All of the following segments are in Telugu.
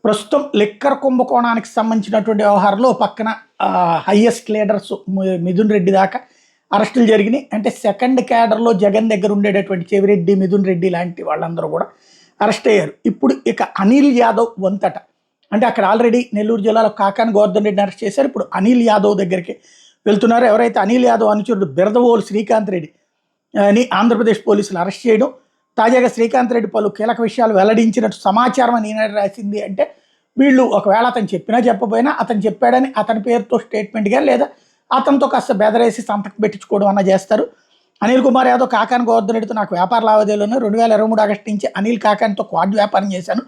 ప్రస్తుతం లిక్కర్ కుంభకోణానికి సంబంధించినటువంటి వ్యవహారంలో పక్కన హైయెస్ట్ లీడర్స్ మిథున్ రెడ్డి దాకా అరెస్టులు జరిగినాయి. అంటే సెకండ్ క్యాడర్లో జగన్ దగ్గర ఉండేటటువంటి చెవిరెడ్డి, మిథున్ రెడ్డి లాంటి వాళ్ళందరూ కూడా అరెస్ట్ అయ్యారు. ఇప్పుడు ఇక అనిల్ యాదవ్ వంతట, అంటే అక్కడ ఆల్రెడీ నెల్లూరు జిల్లాలో కాకాని గోవర్ధన్ రెడ్డిని అరెస్ట్ చేశారు. ఇప్పుడు అనిల్ యాదవ్ దగ్గరికి వెళ్తున్నారు. ఎవరైతే అనిల్ యాదవ్ అనుచరుడు బిరదవోలు శ్రీకాంత్ రెడ్డి అని ఆంధ్రప్రదేశ్ పోలీసులు అరెస్ట్ చేయడం, తాజాగా శ్రీకాంత్ రెడ్డి పలు కీలక విషయాలు వెల్లడించినట్టు సమాచారం అని ఈనాడు రాసింది. అంటే వీళ్ళు ఒకవేళ అతను చెప్పినా చెప్పకపోయినా అతను చెప్పాడని అతని పేరుతో స్టేట్మెంట్గా లేదా అతనితో కాస్త బెదరేసి సంతకం పెట్టించుకోవడం అన్న చేస్తారు. అనిల్ కుమార్ యాదవ్ కాకాని గోవర్ధన్ రెడ్డితో నాకు వ్యాపార లావాదేవీలను 2023 ఆగస్టు నుంచి అనిల్ కాకానితో క్వాడ్ వ్యాపారం చేశాను.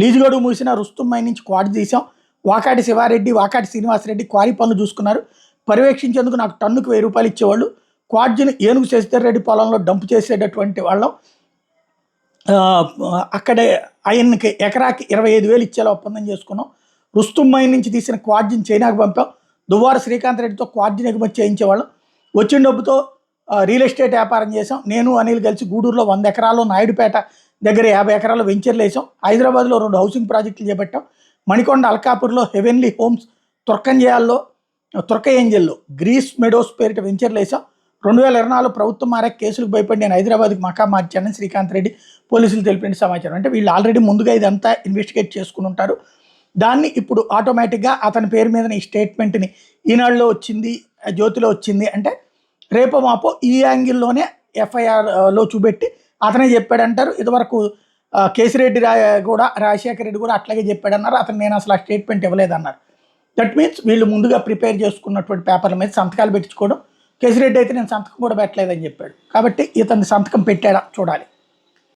లీజుగోడు మూసిన రుస్తుమ్మై నుంచి క్వాడ్ తీసాం. వాకాటి శివారెడ్డి, వాకాటి శ్రీనివాసరెడ్డి క్వారీ పనులు చూసుకున్నారు. పర్యవేక్షించేందుకు నాకు టన్నుకు 1000 రూపాయలు ఇచ్చేవాళ్ళు. క్వాడ్జిని ఏనుగు శశిధర్ రెడ్డి పొలంలో డంప్ చేసేటటువంటి వాళ్ళం. అక్కడే ఆయనకి ఎకరాకి 25,000 ఇచ్చేలా ఒప్పందం చేసుకున్నాం. రుస్తుమ్మై నుంచి తీసిన క్వాడ్జిని చైనాకు పంపాం. దువ్వార శ్రీకాంత్ రెడ్డితో క్వాడ్జిని ఎగుమతి చేయించేవాళ్ళం. వచ్చిన డబ్బుతో రియల్ ఎస్టేట్ వ్యాపారం చేసాం. నేను అనిల్ కలిసి గూడూరులో 100 ఎకరాలు, నాయుడుపేట దగ్గర 50 ఎకరాలు వెంచర్లు వేసాం. హైదరాబాద్లో 2 హౌసింగ్ ప్రాజెక్టులు చేపట్టాం. మణికొండ, అల్కాపూర్లో హెవెన్లీ హోమ్స్, తుర్క ఏంజల్లో గ్రీస్ మెడోస్ పేరిట వెంచర్లు వేసాం. 2024 ప్రభుత్వం మారే కేసులకు భయపడి నేను హైదరాబాద్కి మకా మార్చానని శ్రీకాంత్ రెడ్డి పోలీసులు తెలిపిన సమాచారం. అంటే వీళ్ళు ఆల్రెడీ ముందుగా ఇదంతా ఇన్వెస్టిగేట్ చేసుకుని ఉంటారు. దాన్ని ఇప్పుడు ఆటోమేటిక్గా అతని పేరు మీద ఈ స్టేట్మెంట్ని ఈనాడులో వచ్చింది, జ్యోతిలో వచ్చింది అంటే రేపో మాపో ఈ యాంగిల్లోనే ఎఫ్ఐఆర్లో చూపెట్టి అతనే చెప్పాడంటారు. ఇదివరకు కేసిరెడ్డి కూడా, రాజశేఖర రెడ్డి కూడా అట్లాగే చెప్పాడన్నారు. అతను నేను అసలు ఆ స్టేట్మెంట్ ఇవ్వలేదన్నారు. దట్ మీన్స్ వీళ్ళు ముందుగా ప్రిపేర్ చేసుకున్నటువంటి పేపర్ల మీద సంతకాలు పెట్టించుకోవడం. కేసిరెడ్డి అయితే నేను సంతకం కూడా పెట్టలేదని చెప్పాడు. కాబట్టి ఇతని సంతకం పెట్టాడా చూడాలి.